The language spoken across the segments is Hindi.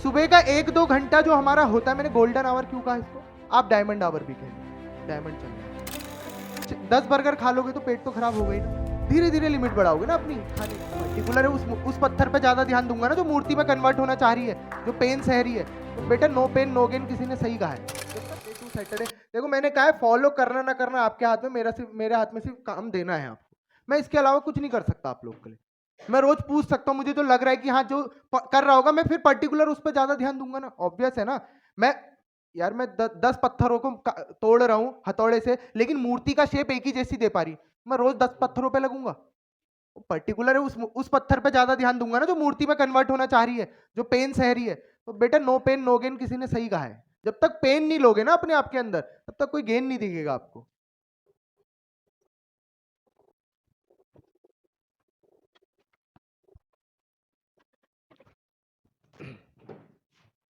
सुबह का 1-2 घंटा जो हमारा होता है, मैंने गोल्डन आवर क्यों कहा इसको, आप डायमंड आवर भी कहें, डायमंड चल रहा है। 10 बर्गर खा लोगे तो पेट तो खराब होगा ही ना, धीरे धीरे लिमिट बढ़ाओगे ना अपनी खाने की। पर्टिकुलर उस पत्थर पे ज्यादा ध्यान दूंगा ना जो मूर्ति में कन्वर्ट होना चाह रही है, जो पेन सह रही है, तो बेटा नो पेन नो गेन किसी ने सही कहा है। सैटरडे देखो मैंने कहा है फॉलो करना ना करना आपके हाथ में, मेरे हाथ में सिर्फ काम देना है आपको, मैं इसके अलावा कुछ नहीं कर सकता आप लोग के लिए। मैं रोज पूछ सकता हूँ, मुझे तो लग रहा है कि हाँ जो कर रहा होगा मैं फिर पर्टिकुलर उस पर ज्यादा ध्यान दूंगा ना, ऑब्वियस है ना। मैं 10 पत्थरों को तोड़ रहा हूँ हथौड़े से, लेकिन मूर्ति का शेप एक ही जैसी दे पा रही, मैं रोज 10 पत्थरों पे लगूंगा। पर्टिकुलर है उस पत्थर पे ज्यादा ध्यान दूंगा ना जो मूर्ति में कन्वर्ट होना चाह रही है, जो पेन सह रही है। तो बेटा नो पेन नो गेन किसी ने सही कहा है, जब तक पेन नहीं लोगे ना अपने आप के अंदर तब तक कोई गेन नहीं दिखेगा आपको।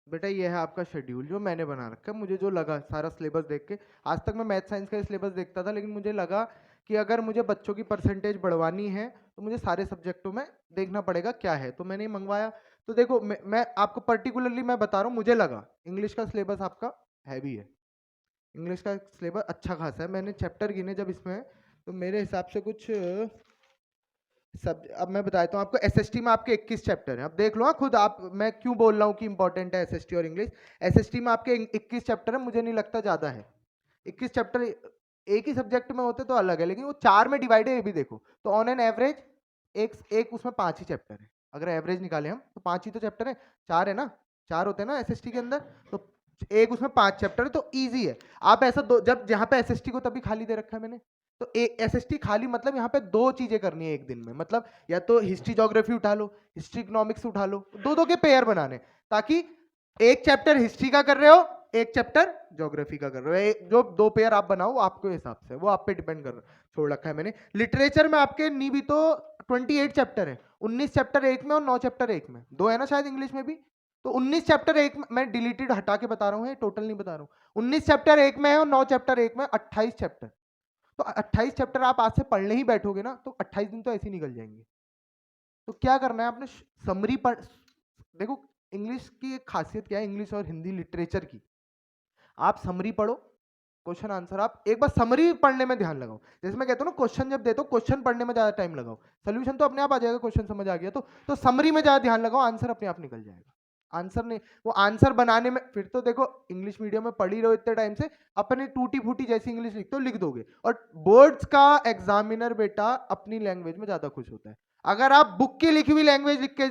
बेटा ये है आपका शेड्यूल जो मैंने बना रखा है, मुझे जो लगा सारा सिलेबस देख के, आज तक मैं मैथ साइंस का सिलेबस देखता था, लेकिन मुझे लगा कि अगर मुझे बच्चों की परसेंटेज बढ़वानी है तो मुझे सारे सब्जेक्टों में देखना पड़ेगा क्या है, तो मैंने मंगवाया। तो देखो मैं आपको पर्टिकुलरली मैं बता रहा हूँ, मुझे लगा इंग्लिश का सिलेबस आपका हैवी है, इंग्लिश का सिलेबस अच्छा खासा है। मैंने चैप्टर गिने जब इसमें, तो मेरे हिसाब से कुछ सब, अब मैं बताता हूँ आपको, एसएसटी में आपके 21 चैप्टर हैं, अब देख लो खुद आप, मैं क्यों बोल रहा हूँ कि इंपॉर्टेंट है एसएसटी और इंग्लिश। एसएसटी में आपके 21 चैप्टर है, मुझे नहीं लगता ज्यादा है 21 चैप्टर, एक ही सब्जेक्ट में होते तो अलग है, लेकिन वो 4 में डिवाइड है, ये भी देखो। तो ऑन एन एवरेज एक उसमें 5 ही चैप्टर है, अगर एवरेज निकाले हम तो 5 ही तो चैप्टर है, 4 है ना, 4 होते हैं ना एसएसटी के अंदर, तो एक उसमें 5 चैप्टर है, तो ईजी है। आप ऐसा जब जहां पे एसएसटी को तभी खाली दे रखा है मैंने, तो एक एसएसटी खाली मतलब यहाँ पे 2 चीजें करनी है एक दिन में, मतलब या तो हिस्ट्री ज्योग्राफी उठा लो, हिस्ट्री इकोनॉमिक्स उठा लो, 2-2 के पेयर बनाने, ताकि एक चैप्टर हिस्ट्री का कर रहे हो, एक चैप्टर ज्योग्राफी का कर रहे हो, जो 2 पेयर आप बनाओ आपके हिसाब से, वो आप पे डिपेंड कर छोड़ रखा है मैंने। लिटरेचर में आपके नहीं भी तो 28 चैप्टर है, 19 चैप्टर एक में और 9 चैप्टर एक में, 2 है ना शायद इंग्लिश में भी, तो 19 चैप्टर एक में, मैं डिलीटेड हटा के बता रहा हूँ, टोटल नहीं बता रहा हूँ, 19 चैप्टर एक में है और 9 चैप्टर एक में, 28 चैप्टर। तो 28 चैप्टर आप आज से पढ़ने ही बैठोगे ना, तो 28 दिन तो ऐसे ही निकल जाएंगे। तो क्या करना है आपने, समरी पढ़, देखो इंग्लिश की एक खासियत क्या है, इंग्लिश और हिंदी लिटरेचर की, आप समरी पढ़ो, क्वेश्चन आंसर आप एक बार समरी पढ़ने में ध्यान लगाओ, जैसे मैं कहता हूँ ना क्वेश्चन जब देता हूँ क्वेश्चन पढ़ने में ज्यादा टाइम लगाओ, सोल्यूशन तो अपने आप आ जाएगा, क्वेश्चन समझ आ गया तो समरी में ज्यादा ध्यान लगाओ, आंसर अपने आप निकल जाएगा। आंसर नहीं, वो आंसर बनाने में फिर तो देखो इंग्लिश मीडियम में पढ़ी रहो इतने टाइम से, अपने टूटी फूटी जैसी इंग्लिश लिखते हो लिख दोगे, और बोर्ड्स का एग्जामिनर बेटा अपनी लैंग्वेज में ज्यादा खुश होता है। अगर आप बुक की लिखी हुई लैंग्वेज लिख के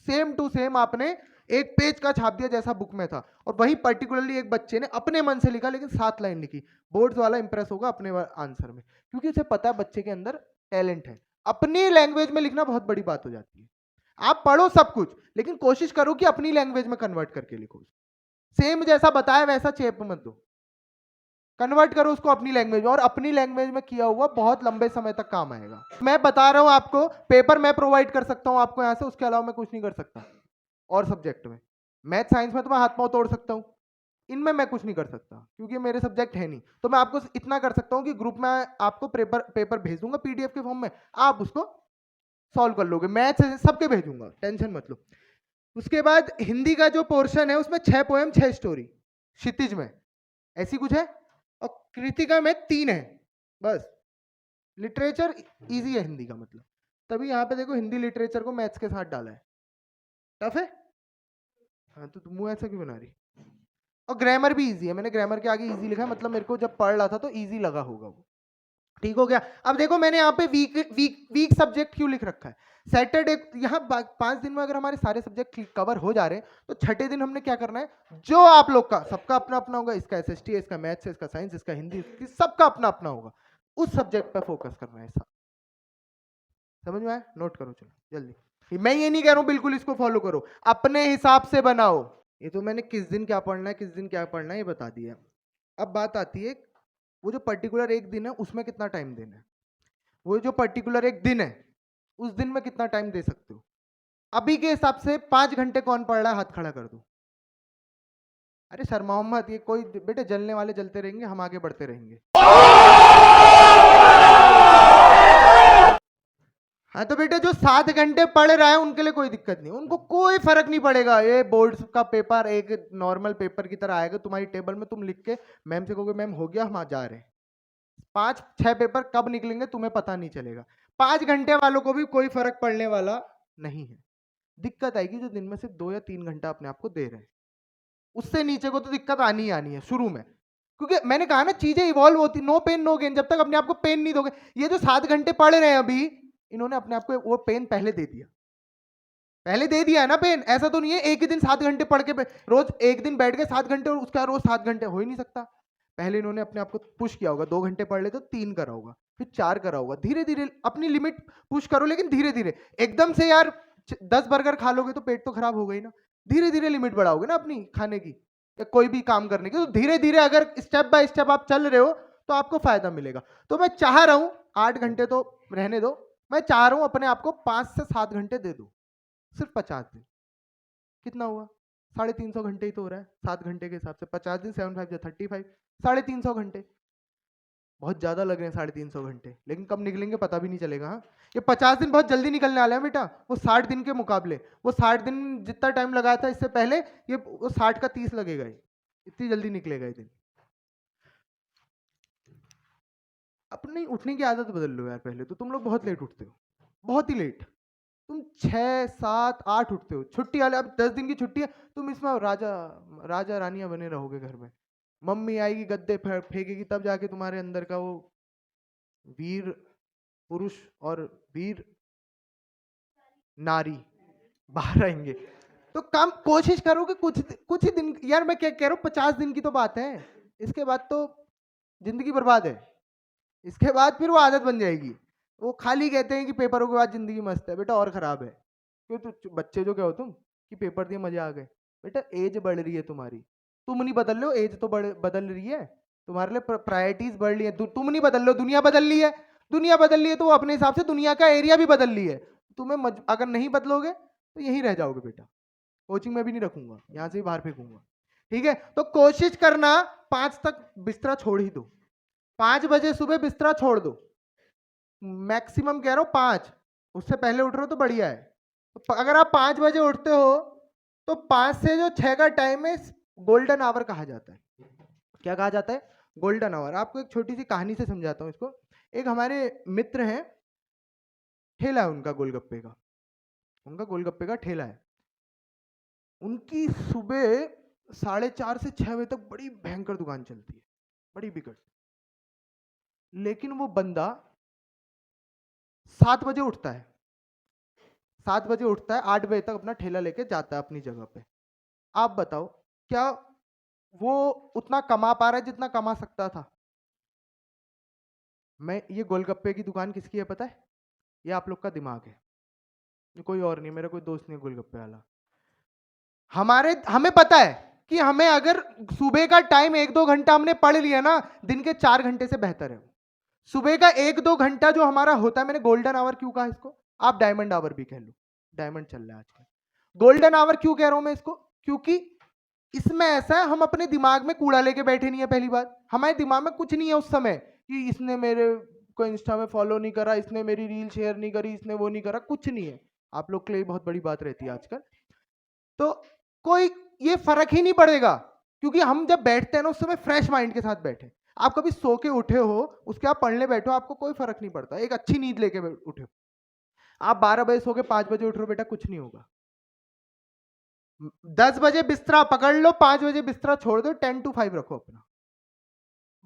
सेम टू सेम आपने एक पेज का छाप दिया जैसा बुक में था, और वही पर्टिकुलरली एक बच्चे ने अपने मन से लिखा लेकिन 7 लाइन लिखी, बोर्ड्स वाला इंप्रेस होगा अपने आंसर में, क्योंकि उसे पता है बच्चे के अंदर टैलेंट है। अपनी लैंग्वेज में लिखना बहुत बड़ी बात हो जाती है। आप पढ़ो सब कुछ, लेकिन कोशिश करो कि अपनी लैंग्वेज में कन्वर्ट करके लिखो, सेम जैसा बताया वैसा चेप मत दो, कन्वर्ट करो उसको अपनी लैंग्वेज में, और अपनी लैंग्वेज में किया हुआ बहुत लंबे समय तक काम आएगा। मैं बता रहा हूं आपको, पेपर मैं प्रोवाइड कर सकता हूं आपको यहां से, उसके अलावा मैं कुछ नहीं कर सकता। और सब्जेक्ट में, मैथ साइंस में तो मैं हाथ पांव तोड़ सकता हूं, इनमें मैं कुछ नहीं कर सकता क्योंकि मेरे सब्जेक्ट है नहीं। तो मैं आपको इतना कर सकता हूं कि ग्रुप में आपको पेपर भेज दूंगा पीडीएफ के फॉर्म में, आप उसको सॉल्व कर लोगे, मैथ सबके भेजूंगा, टेंशन मत लो। उसके बाद हिंदी का जो पोर्शन है उसमें 6 पोएम 6 स्टोरी, क्षितिज में ऐसी कुछ है, और कृतिका में 3 है बस। लिटरेचर इजी है हिंदी का मतलब, तभी यहाँ पे देखो हिंदी लिटरेचर को मैथ्स के साथ डाला है। टफ है, हाँ तो तुम मुंह ऐसा क्यों बना रही। और ग्रामर भी इजी है, मैंने ग्रामर के आगे इजी लिखा है, मतलब मेरे को जब पढ़ रहा था तो इजी लगा होगा वो। ठीक हो गया। अब देखो मैंने यहाँ पे वीक सब्जेक्ट क्यों लिख रखा है, सैटरडे, यहाँ 5 दिन में अगर हमारे सारे सब्जेक्ट कवर हो जा रहे हैं, तो छठे दिन हमने क्या करना है, जो आप लोग का सबका अपना अपना होगा, इसका एसएसटी है, इसका मैथ्स है, इसका साइंस, इसका हिंदी, सबका अपना अपना होगा, उस सब्जेक्ट पे फोकस करना है। सब समझ में आया, नोट करो चलो जल्दी। मैं ये नहीं कह रहा हूँ बिल्कुल इसको फॉलो करो, अपने हिसाब से बनाओ, ये तो मैंने किस दिन क्या पढ़ना है किस दिन क्या पढ़ना है ये बता दिया। अब बात आती है वो जो पर्टिकुलर एक दिन है उसमें कितना टाइम देना है, वो जो पर्टिकुलर एक दिन है उस दिन में कितना टाइम दे सकते हो। अभी के हिसाब से 5 घंटे कौन पढ़ रहा है, हाथ खड़ा कर दो। अरे सर मोहम्मद, ये कोई बेटे, जलने वाले जलते रहेंगे, हम आगे बढ़ते रहेंगे। हाँ तो बेटा जो 7 घंटे पढ़ रहा है उनके लिए कोई दिक्कत नहीं, उनको कोई फर्क नहीं पड़ेगा। ये बोर्ड का पेपर एक नॉर्मल पेपर की तरह आएगा तुम्हारी टेबल में, तुम लिख के मैम से कहोगे मैम हो गया, हम आ जा रहे हैं। 5-6 पेपर कब निकलेंगे तुम्हें पता नहीं चलेगा। 5 घंटे वालों को भी कोई फर्क पड़ने वाला नहीं है। दिक्कत आएगी जो दिन में सिर्फ 2 या 3 घंटा अपने आप को दे रहे हैं, उससे नीचे को तो दिक्कत आनी ही आनी है शुरू में। क्योंकि मैंने कहा ना चीजें इवॉल्व होती, नो पेन नो गेन। जब तक अपने आप को पेन नहीं दोगे, ये जो 7 घंटे पढ़ रहे हैं अभी, इन्होंने अपने आप को वो पेन पहले दे दिया, पहले दे दिया है ना पेन। ऐसा तो नहीं है एक ही दिन 7 घंटे पढ़ के रोज एक दिन बैठ के 7 घंटे और उसका रोज 7 घंटे, हो ही नहीं सकता। पहले इन्होंने अपने आप को पुश किया होगा, 2 घंटे पढ़ ले तो 3 करा होगा, फिर 4 करा होगा। धीरे धीरे अपनी लिमिट पुश करो, लेकिन धीरे धीरे। एकदम से यार 10 बर्गर खा लोगे तो पेट तो खराब हो गई ना। धीरे धीरे लिमिट बढ़ाओगे ना अपनी खाने की या कोई भी काम करने की, तो धीरे धीरे अगर स्टेप बाय स्टेप आप चल रहे हो तो आपको फायदा मिलेगा। तो मैं चाह रहा हूं 8 घंटे तो रहने दो, मैं चाह रहा हूं अपने आप को 5 से 7 घंटे दे दो, सिर्फ 50 दिन। कितना हुआ? 350 घंटे ही तो हो रहा है 7 घंटे के हिसाब से। 50 दिन 7 5 35, 350 घंटे। बहुत ज्यादा लग रहे हैं 350 घंटे, लेकिन कब निकलेंगे पता भी नहीं चलेगा। हाँ, ये 50 दिन बहुत जल्दी निकलने वाले हैं बेटा, वो 60 दिन के मुकाबले। वो 60 दिन जितना टाइम लगाया था इससे पहले, ये वो 60 का 30 लगेगा ही, इतनी जल्दी निकलेगा ये दिन। अपनी उठने की आदत बदल लो यार। पहले तो तुम लोग बहुत लेट उठते हो, बहुत ही लेट। तुम 6 7 8 उठते हो। छुट्टी वाले, अब 10 दिन की छुट्टी है, तुम इसमें राजा राजा रानियां बने रहोगे घर में। मम्मी आएगी गद्दे फेंकेगी, तब जाके तुम्हारे अंदर का वो वीर पुरुष और वीर नारी बाहर आएंगे। तो काम कोशिश करो कि कुछ ही दिन। यार मैं क्या कह रहा हूँ, 50 दिन की तो बात है, इसके बाद तो जिंदगी बर्बाद है। इसके बाद फिर वो आदत बन जाएगी। वो खाली कहते हैं कि पेपरों के बाद जिंदगी मस्त है, बेटा और खराब है। क्यों? तो बच्चे जो क्या हो तुम कि पेपर दिए मजे आ गए। बेटा एज बढ़ रही है तुम्हारी, तुम नहीं बदल रहे हो, एज तो बदल रही है। तुम्हारे लिए प्रायोरिटीज बढ़ रही है, तुम नहीं बदल रहे हो, दुनिया बदल रही है। दुनिया बदल रही है तो वो अपने हिसाब से दुनिया का एरिया भी बदल रही है। तुम्हें अगर नहीं बदलोगे तो यहीं रह जाओगे बेटा। कोचिंग में भी नहीं रखूंगा, यहाँ से भी बाहर फेंकूंगा। ठीक है, तो कोशिश करना 5 तक बिस्तरा छोड़ ही दो। 5 बजे सुबह बिस्तरा छोड़ दो, मैक्सिमम कह रहा हूं 5। उससे पहले उठ रहे हो तो बढ़िया है। तो अगर आप 5 बजे उठते हो तो 5 से जो 6 का टाइम है, गोल्डन आवर कहा जाता है। क्या कहा जाता है? Golden hour. आपको एक छोटी सी कहानी से समझाता हूं इसको। एक हमारे मित्र हैं, ठेला है उनका गोलगप्पे का, उनका गोलगप्पे का ठेला है। उनकी सुबह 4:30 से 6 बजे तक बड़ी भयंकर दुकान चलती है, बड़ी बिगड़। लेकिन वो बंदा 7 बजे उठता है, 7 बजे उठता है, 8 बजे तक अपना ठेला लेके जाता है अपनी जगह पे। आप बताओ क्या वो उतना कमा पा रहा है जितना कमा सकता था? मैं ये गोलगप्पे की दुकान किसकी है पता है? ये आप लोग का दिमाग है, ये कोई और नहीं, मेरा कोई दोस्त नहीं है गोलगप्पे वाला। हमें पता है कि हमें अगर सुबह का टाइम 1-2 घंटा हमने पढ़ लिया ना, दिन के 4 घंटे से बेहतर है। सुबह का 1-2 घंटा जो हमारा होता है, मैंने गोल्डन आवर क्यों कहा इसको, आप डायमंड आवर भी कह लो, डायमंड चल रहा है आजकल। गोल्डन आवर क्यों कह रहा हूं मैं इसको? क्योंकि इसमें ऐसा है, हम अपने दिमाग में कूड़ा लेके बैठे नहीं है। पहली बात, हमारे दिमाग में कुछ नहीं है उस समय कि इसने मेरे को इंस्टा में फॉलो नहीं करा, इसने मेरी रील शेयर नहीं करी, इसने वो नहीं करा, कुछ नहीं है। आप लोग के लिए बहुत बड़ी बात रहती है आजकल। तो कोई ये फर्क ही नहीं पड़ेगा, क्योंकि हम जब बैठते हैं ना उस समय फ्रेश माइंड के साथ बैठे। आप कभी सो के उठे हो, उसके आप पढ़ने बैठो, आपको कोई फर्क नहीं पड़ता। एक अच्छी नींद लेके उठे हो, आप 12 बजे सो के 5 बजे उठ रहे हो, बेटा कुछ नहीं होगा। 10 बजे बिस्तरा पकड़ लो, 5 बजे बिस्तरा छोड़ दो, 10 to 5 रखो अपना,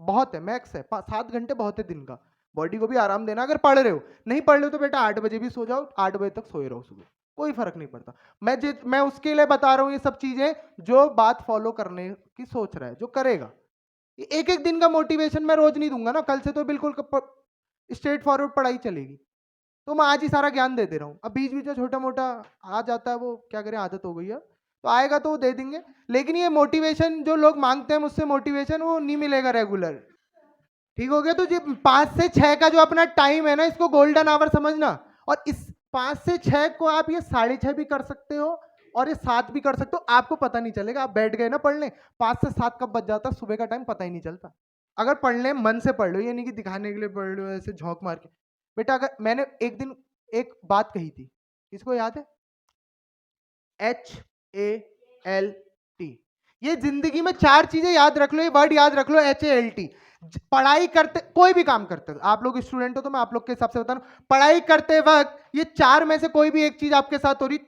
बहुत है, मैक्स है। 7 घंटे बहुत है दिन का, बॉडी को भी आराम देना। अगर पढ़ रहे हो, नहीं पढ़ रहे हो तो बेटा 8 बजे भी सो जाओ, 8 बजे तक सोए रहो सुबह, कोई फर्क नहीं पड़ता। मैं उसके लिए बता रहा हूं ये सब चीजें, जो बात फॉलो करने की सोच रहा है, जो करेगा। एक एक दिन का मोटिवेशन मैं रोज नहीं दूंगा ना, कल से तो बिल्कुल स्ट्रेट फॉरवर्ड पढ़ाई चलेगी। तो मैं आज ही सारा ज्ञान दे दे रहा हूँ, अब बीच बीच में छोटा मोटा आ जाता है, वो क्या करें, आदत हो गई है, तो आएगा तो वो दे देंगे। लेकिन ये मोटिवेशन जो लोग मांगते हैं मुझसे मोटिवेशन, वो नहीं मिलेगा रेगुलर। ठीक हो गया? तो ये 5 से 6 का जो अपना टाइम है ना, इसको गोल्डन आवर समझना। और इस 5 से 6 को आप ये 6:30 भी कर सकते हो और ये 7 भी कर सकते हो, आपको पता नहीं चलेगा। आप बैठ गए ना पढ़ने, 5 से 7 कब बज जाता सुबह का टाइम पता ही नहीं चलता। अगर पढ़ने मन से पढ़ लो, ये नहीं कि दिखाने के लिए पढ़ लो ऐसे झोंक मार के। बेटा अगर मैंने एक दिन एक बात कही थी, किसको याद है? HALT। ये जिंदगी में 4 चीजें याद रख लो, ये वर्ड याद रख लो, HALT। पढ़ाई करते, कोई भी काम करते हो, आप लोग स्टूडेंट हो तो मैं आप लोग के हिसाब से बता रहा हूं, पढ़ाई करते वक्त ये 4 में से कोई भी एक चीज आपके साथ हो रही,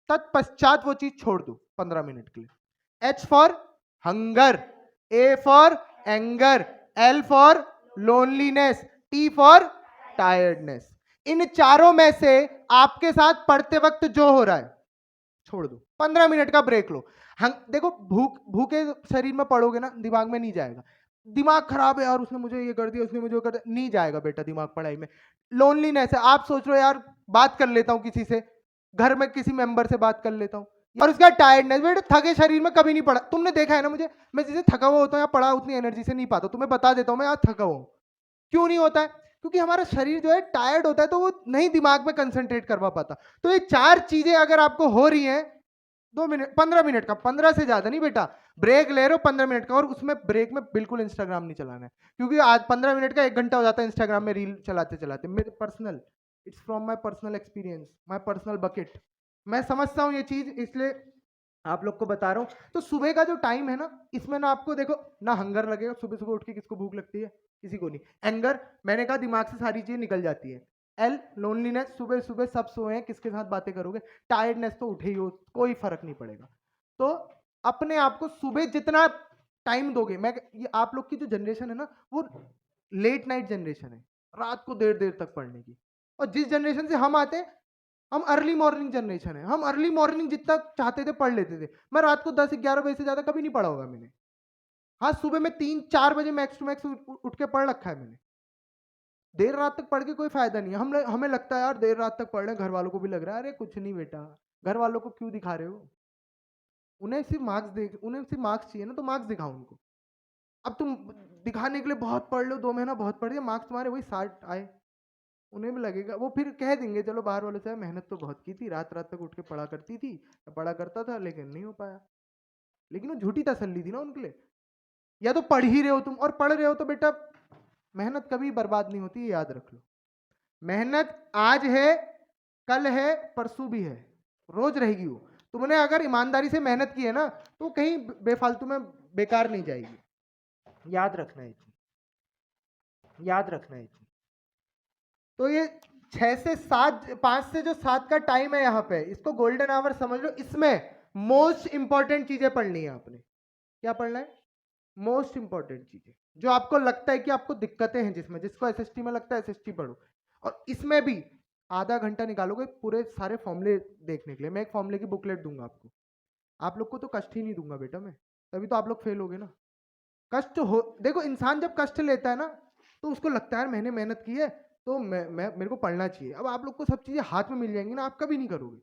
तत्पश्चात वो चीज छोड़ दो 15 मिनट के लिए। H for hunger, A for anger, L for loneliness, T for tiredness. इन चारों में से आपके साथ पढ़ते वक्त जो हो रहा है छोड़ दो, 15 मिनट का ब्रेक लो। देखो भूखे शरीर में पढ़ोगे ना, दिमाग में नहीं जाएगा। दिमाग खराब है यार, उसने मुझे ये कर दिया, उसने मुझे वो कर दिया, नहीं जाएगा बेटा दिमाग पढ़ाई में। लोनलीनेस है, आप सोच रहे हो यार बात कर लेता हूं किसी से, घर में किसी मेंबर से बात कर लेता हूं, और उसका टायर्डनेस, बेटा थके शरीर में कभी नहीं पढ़ा। तुमने देखा है ना मुझे, मैं जैसे थका हुआ होता हूँ या पढ़ा उतनी एनर्जी से नहीं पाता, तुम्हें बता देता हूँ मैं आज थका हुआ हूँ। क्यों नहीं होता है? क्योंकि हमारा शरीर जो है टायर्ड होता है, तो वो नहीं दिमाग में कंसंट्रेट करवा पाता। तो ये 4 चीजें अगर आपको हो रही हैं, 2 मिनट, 15 मिनट का, 15 से ज्यादा नहीं बेटा, ब्रेक ले रहे हो 15 मिनट का, और उसमें ब्रेक में बिल्कुल इंस्टाग्राम नहीं चलाना है, क्योंकि आज 15 मिनट का 1 घंटा हो जाता है इंस्टाग्राम में रील चलाते चलाते। मेरे personal, it's from my personal experience, my personal bucket, मैं समझता हूँ ये चीज, इसलिए आप लोग को बता रहा हूँ। तो सुबह का जो टाइम है ना, इसमें ना आपको देखो ना हंगर लगेगा, सुबह सुबह उठ के किसको भूख लगती है? किसी को नहीं। एंगर, मैंने कहा दिमाग से सारी चीजें निकल जाती है। L लोनलीनेस, सुबह सुबह सब सोए हैं, किसके साथ बातें करोगे? टायर्डनेस तो उठे ही हो, कोई फर्क नहीं पड़ेगा। तो अपने आप को सुबह जितना टाइम दोगे, मैं ये आप लोग की जो जनरेशन है ना, वो लेट नाइट जनरेशन है, रात को देर देर तक पढ़ने की। और जिस जनरेशन से हम आते हैं, हम अर्ली मॉर्निंग जनरेशन है, हम अर्ली मॉर्निंग जितना चाहते थे पढ़ लेते थे। मैं रात को 10-11 बजे से ज्यादा कभी नहीं पढ़ा होगा मैंने। हाँ, सुबह में 3-4 बजे मैक्स टू मैक्स उठ के पढ़ रखा है मैंने। देर रात तक पढ़ के कोई फायदा नहीं है। हमें लगता है यार देर रात तक पढ़ रहे हैं, घर वालों को भी लग रहा है, अरे कुछ नहीं बेटा, घर वालों को क्यों दिखा रहे हो? उन्हें सिर्फ मार्क्स चाहिए ना, तो मार्क्स दिखाओ उनको। अब तुम दिखाने के लिए बहुत पढ़ लो, 2 महीना बहुत पढ़ लिया, मार्क्स तुम्हारे वही 60 आए, उन्हें भी लगेगा, वो फिर कह देंगे चलो बाहर वालों से, मेहनत तो बहुत की थी, रात रात तक उठ के पढ़ा करती थी, पढ़ा करता था, लेकिन नहीं हो पाया। लेकिन वो झूठी तसल्ली थी ना उनके लिए। या तो पढ़ ही रहे हो तुम, और पढ़ रहे हो तो बेटा मेहनत कभी बर्बाद नहीं होती, ये याद रख लो। मेहनत आज है, कल है, परसों भी है, रोज रहेगी वो। तुमने अगर ईमानदारी से मेहनत की है ना, तो कहीं बेफालतू में बेकार नहीं जाएगी। याद रखना है, याद रखना है। तो ये 6 से 7, 5 से जो 7 का टाइम है यहाँ पे, इसको गोल्डन आवर समझ लो। इसमें मोस्ट इंपॉर्टेंट चीजें पढ़नी है आपने। क्या पढ़ना है? मोस्ट इंपॉर्टेंट चीजें जो आपको लगता है कि आपको दिक्कतें हैं, जिसमें जिसको एसएसटी में लगता है एसएसटी पढ़ो। और इसमें भी आधा घंटा निकालोगे पूरे सारे फॉर्मूले देखने के लिए। मैं एक फॉर्मूले की बुकलेट दूंगा आपको। आप लोग को तो कष्ट ही नहीं दूंगा बेटा मैं, तभी तो आप लोग फेल होगे ना। कष्ट हो, देखो इंसान जब कष्ट लेता है ना, तो उसको लगता है मैंने मेहनत की है, तो मैं मेरे को पढ़ना चाहिए। अब आप लोग को सब चीजें हाथ में मिल जाएंगी ना, आप कभी नहीं करोगे,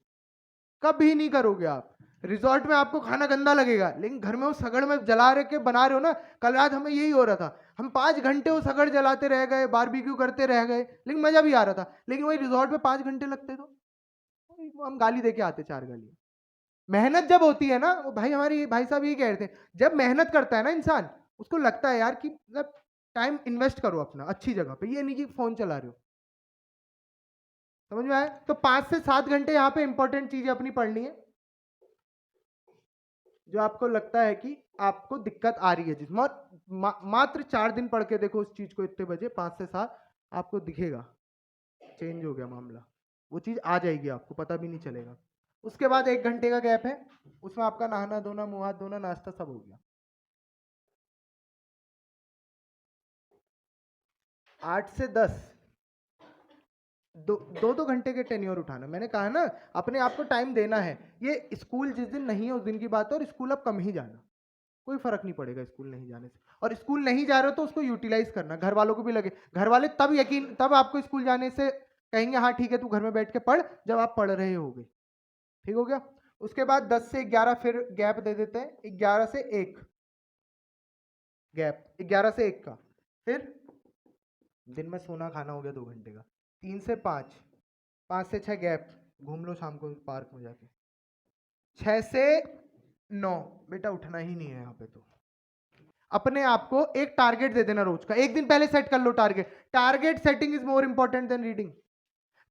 कभी नहीं करोगे। आप रिजॉर्ट में आपको खाना गंदा लगेगा, लेकिन घर में वो सगड़ में जला रहे के बना रहे हो ना। कल रात हमें यही हो रहा था, हम 5 घंटे वो सगड़ जलाते रह गए, बारबेक्यू करते रह गए, लेकिन मजा भी आ रहा था। लेकिन वही रिजॉर्ट में 5 घंटे लगते तो हम गाली देके आते, 4 गाली। मेहनत जब होती है ना, वो हमारी भाई साहब ये कह रहे थे, जब मेहनत करता है ना इंसान, उसको लगता है यार कि मतलब टाइम इन्वेस्ट करो अपना अच्छी जगह पे, ये नहीं कि फोन चला रहे हो। समझ में आया? तो 5 से 7 घंटे यहाँ पे इंपॉर्टेंट चीजें अपनी पढ़नी है, जो आपको लगता है कि आपको दिक्कत आ रही है, जिसमें मात्र 4 दिन पढ़ के देखो उस चीज को, इतने बजे 5 से 7 आपको दिखेगा चेंज हो गया मामला। वो चीज आ जाएगी, आपको पता भी नहीं चलेगा। उसके बाद 1 घंटे का गैप है, उसमें आपका नहाना धोना, मुंह हाथ धोना, नाश्ता सब हो गया। 8 से 10 दो घंटे के टेन्योर उठाना। मैंने कहा ना, अपने आप को टाइम देना है। ये स्कूल जिस दिन नहीं है उस दिन की बात है, और स्कूल अब कम ही जाना, कोई फर्क नहीं पड़ेगा स्कूल नहीं जाने से। और स्कूल नहीं जा रहे हो तो उसको यूटिलाइज करना, घर वालों को भी लगे। घर वाले तब आपको स्कूल जाने से कहेंगे हाँ ठीक है तू घर में बैठ के पढ़, जब आप पढ़ रहे होगे। ठीक हो गया? उसके बाद 10 से 11 फिर गैप दे देते हैं, 11 से 1 गैप, 11 से 1 का। फिर दिन में सोना खाना हो गया 2 घंटे का। 3 से 5, 5 से 6 गैप, घूम लो शाम को पार्क में जाके। 6 से 9 बेटा उठना ही नहीं है यहाँ पे। तो अपने आप को एक टारगेट दे देना रोज का, एक दिन पहले सेट कर लो target. Target setting is more important than reading.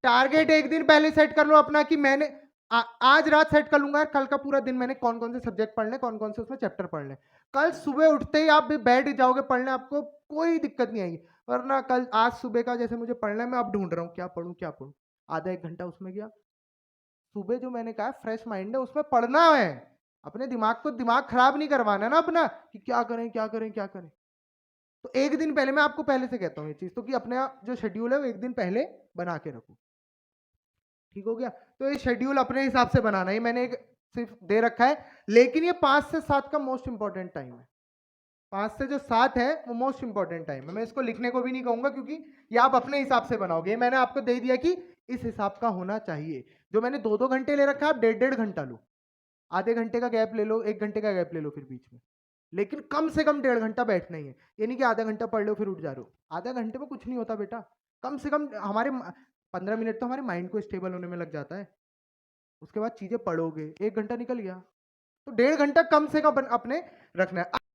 Target एक दिन पहले सेट कर लो अपना कि मैंने आज रात सेट कर लूंगा कल का पूरा दिन मैंने कौन कौन से सब्जेक्ट पढ़ने, कौन कौन से उसमें चैप्टर पढ़ने। कल सुबह उठते ही आप भी बैठ जाओगे पढ़ने, आपको कोई दिक्कत नहीं आएगी। वरना कल आज सुबह का जैसे मुझे पढ़ना है, मैं अब ढूंढ रहा हूँ क्या पढ़ूं क्या पढ़ूं, आधा एक घंटा उसमें गया। सुबह जो मैंने कहा फ्रेश माइंड है, उसमें पढ़ना है, अपने दिमाग को दिमाग खराब नहीं करवाना ना अपना कि क्या करें क्या करें क्या करें। तो एक दिन पहले मैं आपको पहले से कहता हूँ ये चीज, तो कि अपने जो शेड्यूल है वो एक दिन पहले बना के रखो। ठीक हो गया। तो ये शेड्यूल अपने हिसाब से बनाना है, मैंने एक सिर्फ दे रखा है, लेकिन ये 5 से 7 का मोस्ट इंपॉर्टेंट टाइम है। 5 से जो 7 है वो मोस्ट इंपॉर्टेंट टाइम है। मैं इसको लिखने को भी नहीं कहूंगा क्योंकि ये आप अपने हिसाब से बनाओगे। ये मैंने आपको दे दिया कि इस हिसाब का होना चाहिए। जो मैंने 2-2 घंटे ले रखा है, आप 1.5-1.5 घंटा लो, आधे घंटे का गैप ले लो, 1 घंटे का गैप ले लो फिर बीच में, लेकिन कम से कम 1.5 घंटा बैठना ही है। ये नहीं कि आधा घंटा पढ़ लो फिर उठ जा रहे हो, आधा घंटे में कुछ नहीं होता बेटा। कम से कम हमारे 15 मिनट तो हमारे माइंड को स्टेबल होने में लग जाता है। उसके बाद चीजें पढ़ोगे, 1 घंटा निकल गया, तो 1.5 घंटा कम से कम अपने रखना है।